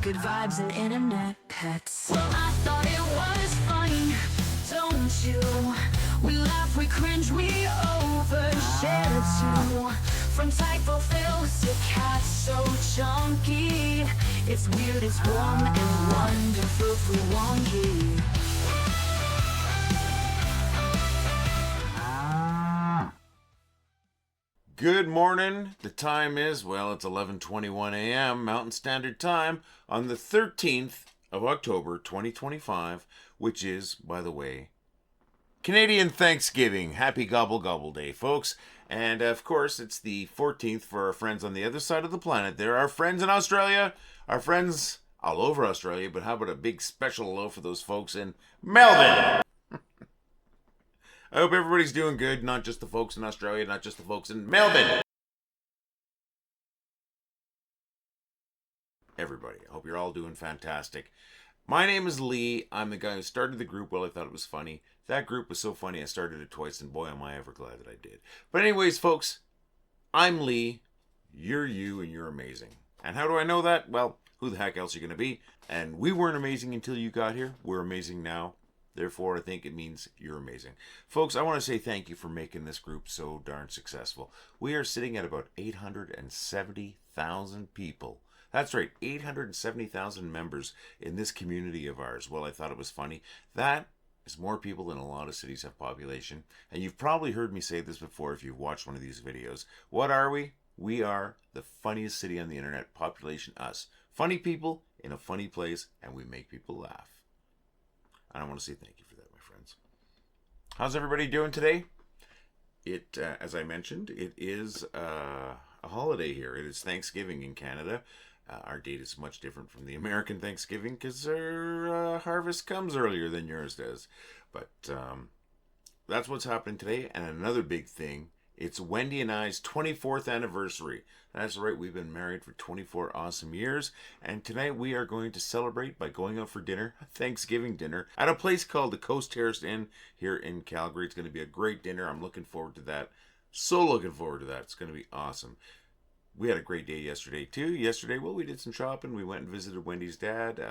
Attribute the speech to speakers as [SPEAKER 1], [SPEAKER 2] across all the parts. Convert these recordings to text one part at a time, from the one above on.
[SPEAKER 1] good vibes and internet pets. Well, I thought it was funny, don't you? We laugh, we cringe, we overshare too. From typo fills to cats so chunky. It's weird, it's warm and wonderful for wonky.
[SPEAKER 2] Good morning. The time is, well, it's 11:21 a.m. Mountain Standard Time on the 13th of October, 2025, which is, by the way, Canadian Thanksgiving. Happy Gobble Gobble Day, folks. And, of course, it's the 14th for our friends on the other side of the planet. There are friends in Australia, our friends all over Australia, but how about a big special hello for those folks in Melbourne? I hope everybody's doing good, not just the folks in Australia, not just the folks in Melbourne. Everybody, I hope you're all doing fantastic. My name is Lee. I'm the guy who started the group. Well, I thought it was funny. That group was so funny I started it twice, and boy, am I ever glad that I did. But anyways, folks, I'm Lee. You're you, and you're amazing. And how do I know that? Well, who the heck else are you going to be? And we weren't amazing until you got here. We're amazing now. Therefore, I think it means you're amazing. Folks, I want to say thank you for making this group so darn successful. We are sitting at about 870,000 people. That's right, 870,000 members in this community of ours. Well, I thought it was funny. That is more people than a lot of cities have population. And you've probably heard me say this before if you've watched one of these videos. What are we? We are the funniest city on the internet. Population us. Funny people in a funny place, and we make people laugh. And I want to say thank you for that, my friends. How's everybody doing today? As I mentioned, it is a holiday here. It is Thanksgiving in Canada. Our date is much different from the American Thanksgiving because our harvest comes earlier than yours does. But that's what's happening today. And another big thing, it's Wendy and I's 24th anniversary. That's right, we've been married for 24 awesome years. And tonight we are going to celebrate by going out for dinner, Thanksgiving dinner, at a place called the Coast Terrace Inn here in Calgary. It's going to be a great dinner. I'm looking forward to that. So looking forward to that. It's going to be awesome. We had a great day yesterday, too. Yesterday, well, we did some shopping. We went and visited Wendy's dad.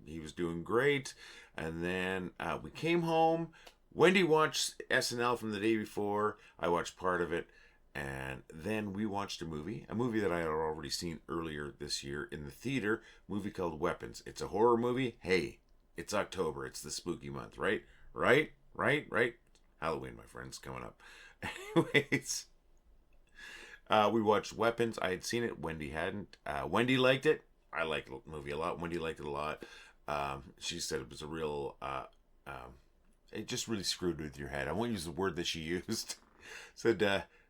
[SPEAKER 2] He was doing great. And then we came home. Wendy watched SNL from the day before. I watched part of it. And then we watched a movie that I had already seen earlier this year in the theater, a movie called Weapons. It's a horror movie. Hey, it's October. It's the spooky month, right? Right? Halloween, my friends, coming up. Anyways, we watched Weapons. I had seen it. Wendy hadn't. Wendy liked it. I liked the movie a lot. Wendy liked it a lot. She said it was a real... it just really screwed with your head. I won't use the word that she used. Said...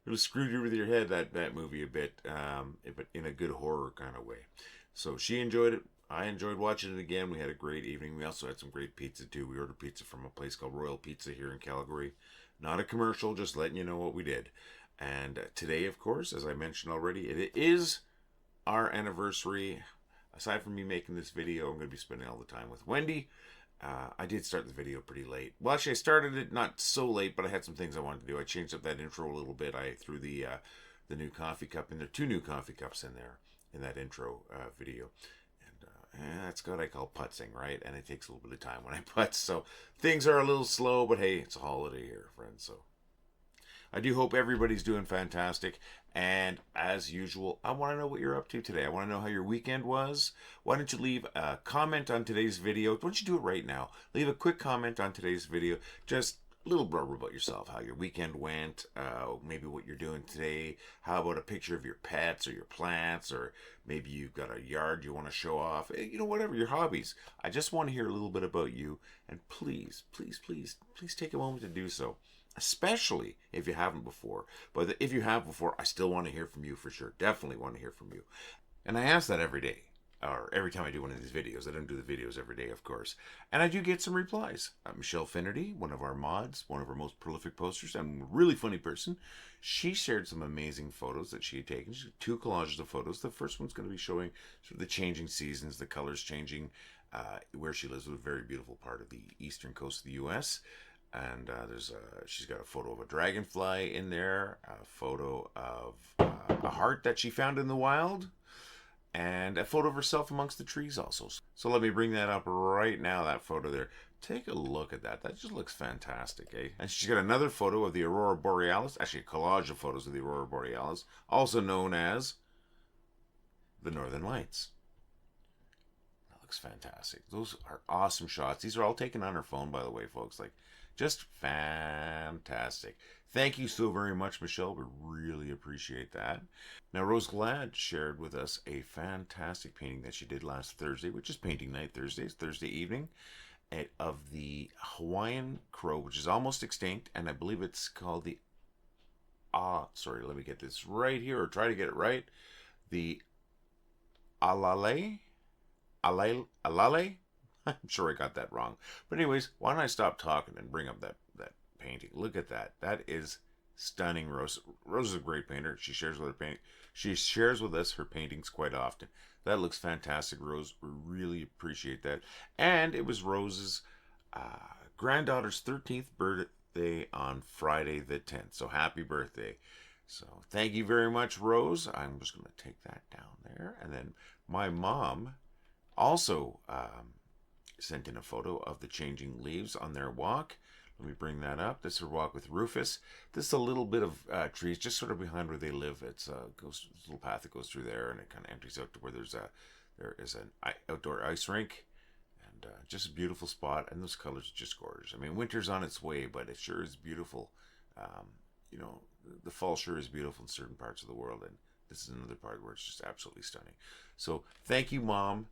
[SPEAKER 2] it was screwed you with your head, that movie a bit, but in a good horror kind of way. So she enjoyed it. I enjoyed watching it again. We had a great evening. We also had some great pizza too. We ordered pizza from a place called Royal Pizza here in Calgary. Not a commercial, just letting you know what we did. And today, of course, as I mentioned already, it is our anniversary. Aside from me making this video, I'm going to be spending all the time with Wendy. I did start the video pretty late. Well, actually, I started it not so late, but I had some things I wanted to do. I changed up that intro a little bit. I threw the new coffee cup in there. 2 new coffee cups in there in that intro video. And that's what I call putzing, right? And it takes a little bit of time when I putz. So things are a little slow, but hey, it's a holiday here, friends. So I do hope everybody's doing fantastic. And as usual, I want to know what you're up to today. I want to know how your weekend was. Why don't you leave a comment on today's video? Why don't you do it right now? Leave a quick comment on today's video. Just a little blurb about yourself, how your weekend went, maybe what you're doing today. How about a picture of your pets or your plants, or maybe you've got a yard you want to show off. You know, whatever, your hobbies. I just want to hear a little bit about you. And please, please, please, please take a moment to do so. Especially if you haven't before. But if you have before, I still want to hear from you for sure. Definitely want to hear from you. And I ask that every day. Or every time I do one of these videos. I don't do the videos every day, of course. And I do get some replies. Michelle Finnerty, one of our mods, one of our most prolific posters, and a really funny person. She shared some amazing photos that she had taken. She had 2 collages of photos. The first one's going to be showing sort of the changing seasons, the colors changing, where she lives, a very beautiful part of the eastern coast of the U.S., and she's got a photo of a dragonfly in there, a photo of a heart that she found in the wild, And a photo of herself amongst the trees also. So let me bring that up right now, that photo there. Take a look at that. That just looks fantastic, eh? And she's got another photo of the aurora borealis. Actually, a collage of photos of the aurora borealis, also known as the Northern Lights. That looks fantastic. Those are awesome shots. These are all taken on her phone, by the way, folks. Like, just fantastic. Thank you so very much, Michelle. We really appreciate that. Now, Rose Glad shared with us a fantastic painting that she did last Thursday, which is painting night Thursdays, Thursday evening, of the Hawaiian crow, which is almost extinct, and I believe it's called the, sorry, let me get this right here, or try to get it right, the Alalā? Alalā? I'm sure I got that wrong. But anyways, why don't I stop talking and bring up that painting. Look at that. That is stunning. Rose is a great painter. She shares with us her paintings quite often. That looks fantastic, Rose. We really appreciate that. And it was Rose's granddaughter's 13th birthday on Friday the 10th. So happy birthday. So thank you very much, Rose. I'm just going to take that down there. And then my mom also sent in a photo of the changing leaves on their walk. Let me bring that up. This is her walk with Rufus. This is a little bit of trees just sort of behind where they live. It's a little path that goes through there, and it kind of empties out to where there is an outdoor ice rink, and just a beautiful spot. And those colors are just gorgeous. I mean, winter's on its way, but it sure is beautiful. You know, the fall sure is beautiful in certain parts of the world, and this is another part where it's just absolutely stunning. So thank you, Mom.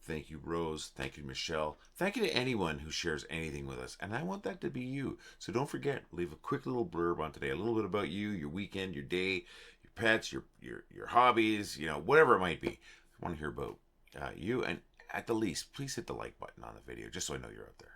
[SPEAKER 2] Thank you, Rose. Thank you, Michelle. Thank you to anyone who shares anything with us. And I want that to be you. So don't forget, leave a quick little blurb on today. A little bit about you, your weekend, your day, your pets, your hobbies, you know, whatever it might be. I want to hear about you. And at the least, please hit the like button on the video just so I know you're out there.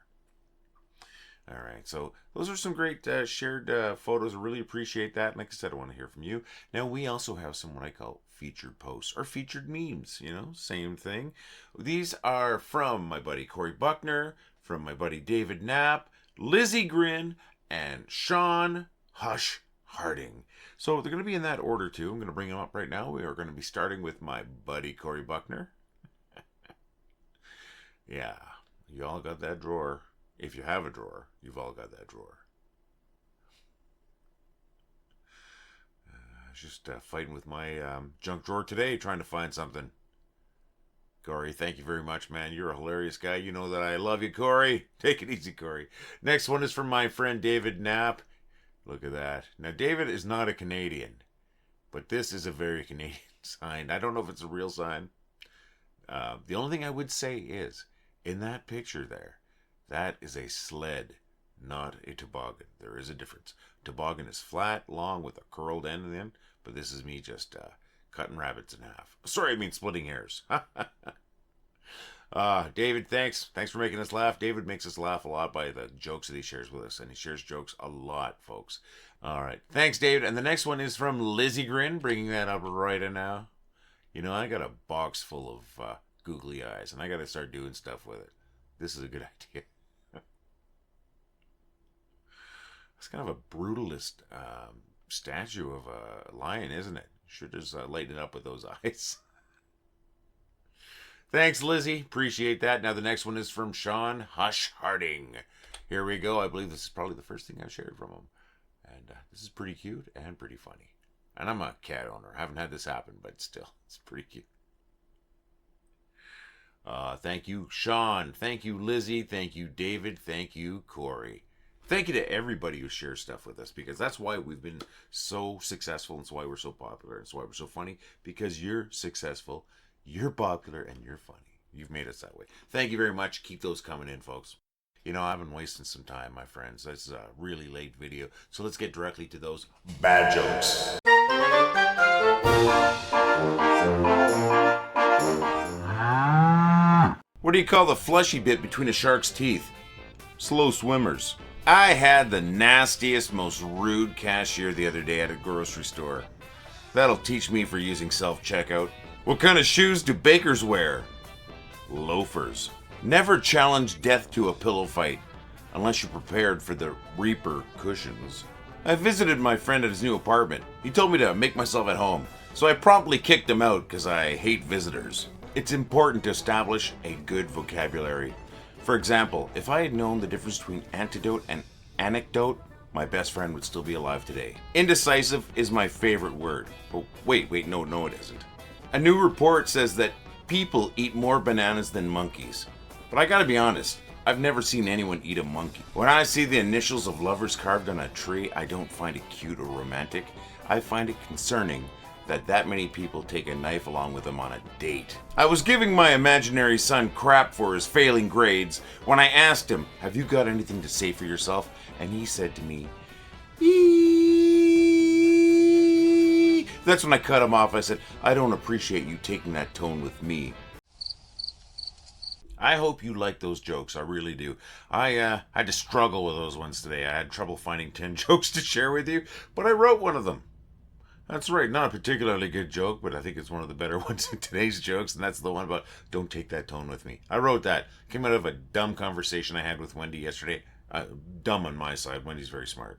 [SPEAKER 2] All right, so those are some great shared photos. I really appreciate that. Like I said, I want to hear from you. Now, we also have some what I call featured posts or featured memes, you know, same thing. These are from my buddy Corey Buckner, from my buddy David Knapp, Lizzy Grin, and Shawn Harding. So they're going to be in that order, too. I'm going to bring them up right now. We are going to be starting with my buddy Corey Buckner. Yeah, you all got that drawer. If you have a drawer, you've all got that drawer. Just fighting with my junk drawer today, trying to find something. Corey, thank you very much, man. You're a hilarious guy. You know that I love you, Corey. Take it easy, Corey. Next one is from my friend David Knapp. Look at that. Now, David is not a Canadian, but this is a very Canadian sign. I don't know if it's a real sign. The only thing I would say is, in that picture there, that is a sled, not a toboggan. There is a difference. Toboggan is flat, long, with a curled end in the end, but this is me just cutting rabbits in half. Sorry, I mean splitting hairs. David, thanks. Thanks for making us laugh. David makes us laugh a lot by the jokes that he shares with us, and he shares jokes a lot, folks. All right. Thanks, David. And the next one is from Lizzy Grin, bringing that up right now. You know, I got a box full of googly eyes, and I got to start doing stuff with it. This is a good idea. It's kind of a brutalist statue of a lion, isn't it? Sure does lighten it up with those eyes. Thanks, Lizzy. Appreciate that. Now the next one is from Shawn Harding. Here we go. I believe this is probably the first thing I've shared from him. And this is pretty cute and pretty funny. And I'm a cat owner. I haven't had this happen, but still, it's pretty cute. Thank you, Shawn. Thank you, Lizzy. Thank you, David. Thank you, Corey. Thank you to everybody who shares stuff with us, because that's why we've been so successful, and it's why we're so popular, and it's why we're so funny, because you're successful, you're popular, and you're funny. You've made us that way. Thank you very much. Keep those coming in, folks. You know, I've been wasting some time, my friends. This is a really late video, so let's get directly to those bad jokes. What do you call the fleshy bit between a shark's teeth? Slow swimmers. I had the nastiest, most rude cashier the other day at a grocery store. That'll teach me for using self-checkout. What kind of shoes do bakers wear? Loafers. Never challenge death to a pillow fight unless you're prepared for the Reaper cushions. I visited my friend at his new apartment. He told me to make myself at home. So I promptly kicked him out because I hate visitors. It's important to establish a good vocabulary. For example, if I had known the difference between antidote and anecdote, my best friend would still be alive today. Indecisive is my favorite word. Oh, wait, no, it isn't. A new report says that people eat more bananas than monkeys. But I gotta be honest, I've never seen anyone eat a monkey. When I see the initials of lovers carved on a tree, I don't find it cute or romantic. I find it concerning that many people take a knife along with them on a date. I was giving my imaginary son crap for his failing grades when I asked him, "Have you got anything to say for yourself?" And he said to me, "Eee." That's when I cut him off. I said, "I don't appreciate you taking that tone with me." I hope you like those jokes. I really do. I had to struggle with those ones today. I had trouble finding 10 jokes to share with you, but I wrote one of them. That's right, not a particularly good joke, but I think it's one of the better ones in today's jokes, and that's the one about "don't take that tone with me." I wrote that. Came out of a dumb conversation I had with Wendy yesterday. Dumb on my side. Wendy's very smart.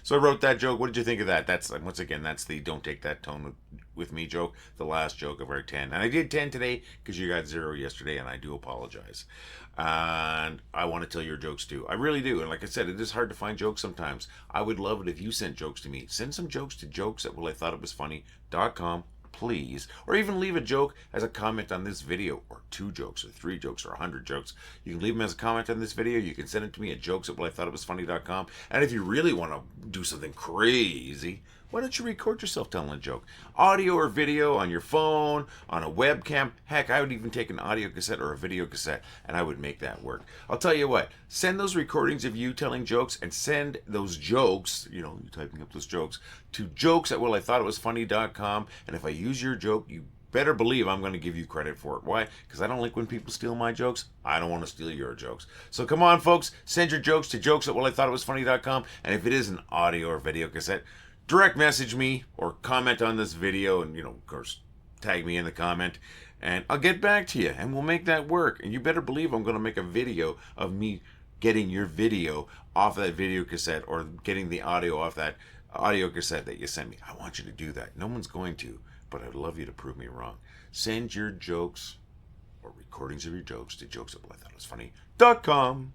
[SPEAKER 2] So I wrote that joke. What did you think of that? That's, once again, that's the "don't take that tone with me" joke, the last joke of our 10. And I did 10 today because you got 0 yesterday, and I do apologize. And I want to tell your jokes too. I really do. And like I said, it is hard to find jokes sometimes. I would love it if you sent jokes to me. Send some jokes to jokes@wellithoughitwasfunny.com, please. Or even leave a joke as a comment on this video, or 2 jokes, or 3 jokes, or 100 jokes. You can leave them as a comment on this video. You can send it to me at jokes@wellithoughitwasfunny.com. And if you really want to do something crazy, why don't you record yourself telling a joke? Audio or video on your phone, on a webcam. Heck, I would even take an audio cassette or a video cassette, and I would make that work. I'll tell you what, send those recordings of you telling jokes, and send those jokes, you typing up those jokes, to jokes@wellithoughitwasfunny.com. And if I use your joke, you better believe I'm going to give you credit for it. Why? Because I don't like when people steal my jokes. I don't want to steal your jokes. So come on, folks, send your jokes to jokes@wellithoughitwasfunny.com. And if it is an audio or video cassette, direct message me or comment on this video, and of course tag me in the comment, and I'll get back to you, and we'll make that work. And you better believe I'm going to make a video of me getting your video off that video cassette, or getting the audio off that audio cassette that you sent me. I want you to do that. No one's going to, but I'd love you to prove me wrong. Send your jokes or recordings of your jokes to jokes@wellithoughitwasfunny.com.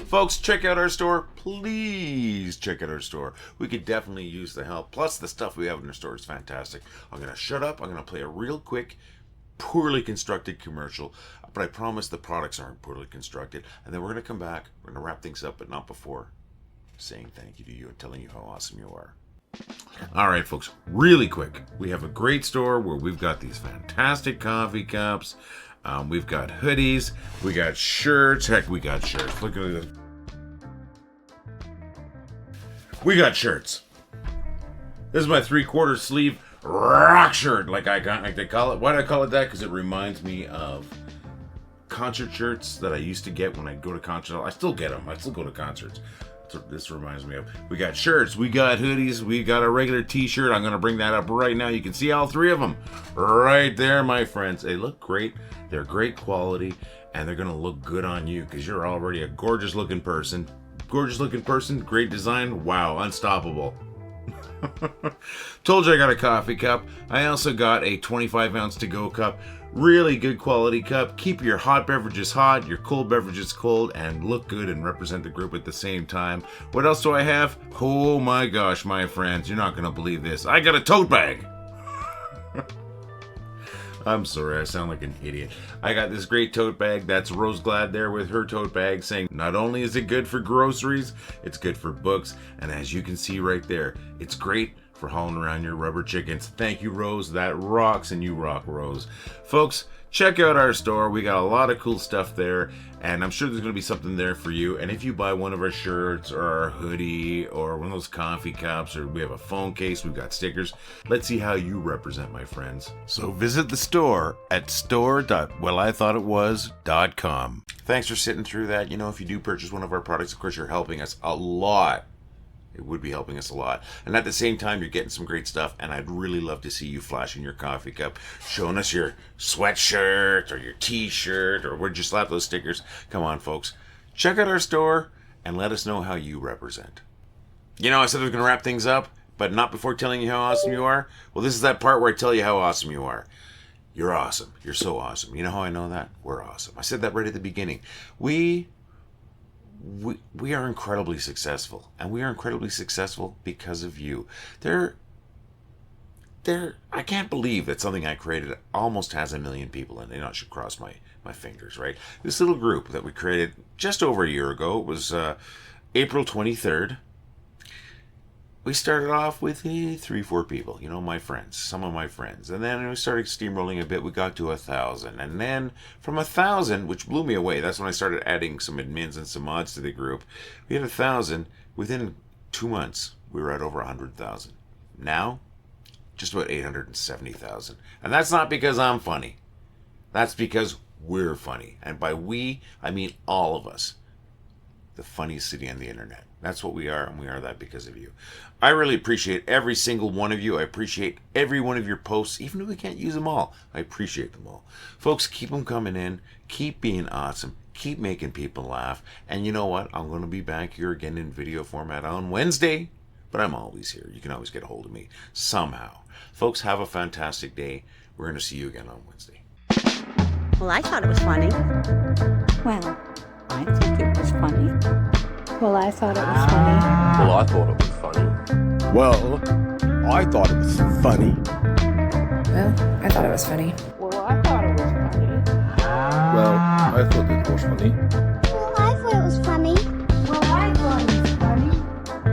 [SPEAKER 2] Folks, check out our store. Please check out our store. We could definitely use the help. Plus, the stuff we have in our store is fantastic. I'm going to shut up. I'm going to play a real quick, poorly constructed commercial. But I promise the products aren't poorly constructed. And then we're going to come back. We're going to wrap things up, but not before saying thank you to you and telling you how awesome you are. All right, folks, really quick. We have a great store where we've got these fantastic coffee cups. We've got hoodies, we got shirts. Heck, we got shirts. Look at this. We got shirts. This is my 3/4 sleeve rock shirt, like they call it. Why do I call it that? Because it reminds me of concert shirts that I used to get when I go to concerts. I still get them. I still go to concerts. That's what this reminds me of. We got shirts, we got hoodies, we got a regular t-shirt. I'm going to bring that up right now. You can see all 3 of them right there, my friends. They look great. They're great quality, and they're going to look good on you because you're already a gorgeous looking person. Gorgeous looking person, great design. Wow, unstoppable. Told you I got a coffee cup. I also got a 25-ounce to-go cup. Really good quality cup. Keep your hot beverages hot, your cold beverages cold, and look good and represent the group at the same time. What else do I have? Oh my gosh, my friends, you're not going to believe this. I got a tote bag. I'm sorry, I sound like an idiot. I got this great tote bag. That's Rose Glad there with her tote bag, saying not only is it good for groceries, it's good for books. And as you can see right there, it's great for hauling around your rubber chickens. Thank you, Rose. That rocks, and you rock, Rose. Folks, check out our store. We got a lot of cool stuff there, and I'm sure there's going to be something there for you. And if you buy one of our shirts or our hoodie or one of those coffee cups, or we have a phone case, we've got stickers. Let's see how you represent, my friends. So visit the store at store.wellithoughtitwas.com. Thanks for sitting through that. If you do purchase one of our products, of course, you're helping us a lot. It would be helping us a lot. And at the same time, you're getting some great stuff. And I'd really love to see you flashing your coffee cup, showing us your sweatshirt or your t-shirt, or where'd you slap those stickers. Come on, folks. Check out our store and let us know how you represent. I said I was going to wrap things up. but not before telling you how awesome you are? Well, this is that part where I tell you how awesome you are. You're awesome. You're so awesome. You know how I know that? We're awesome. I said that right at the beginning. We are incredibly successful, and we are incredibly successful because of you. I can't believe that something I created almost has 1 million people in it. I should cross my fingers, right? This little group that we created just over a year ago, it was April 23rd. We started off with 3-4 people, my friends, some of my friends. And then we started steamrolling a bit. We got to 1,000. And then from 1,000, which blew me away, that's when I started adding some admins and some mods to the group. We had 1,000. Within 2 months, we were at over 100,000. Now, just about 870,000. And that's not because I'm funny. That's because we're funny. And by we, I mean all of us. The funniest city on the internet. That's what we are, and we are that because of you. I really appreciate every single one of you. I appreciate every one of your posts, even if we can't use them all. I appreciate them all. Folks, keep them coming in. Keep being awesome. Keep making people laugh. And you know what? I'm going to be back here again in video format on Wednesday. But I'm always here. You can always get a hold of me somehow. Folks, have a fantastic day. We're going to see you again on Wednesday.
[SPEAKER 3] Well, I thought it was funny.
[SPEAKER 4] Well, I think it was funny. Well, I thought it was funny.
[SPEAKER 5] Well, I thought it was funny.
[SPEAKER 6] Well, I thought it was funny.
[SPEAKER 7] Well, I thought it was funny.
[SPEAKER 4] Well, I thought it was funny.
[SPEAKER 6] Well, I thought it was funny.
[SPEAKER 3] Well, I thought it was funny.
[SPEAKER 4] Well, I thought it was funny.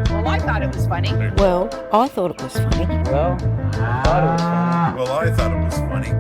[SPEAKER 7] Well, I thought it was funny.
[SPEAKER 4] Well, I thought it was funny.
[SPEAKER 6] Well, I thought it was funny.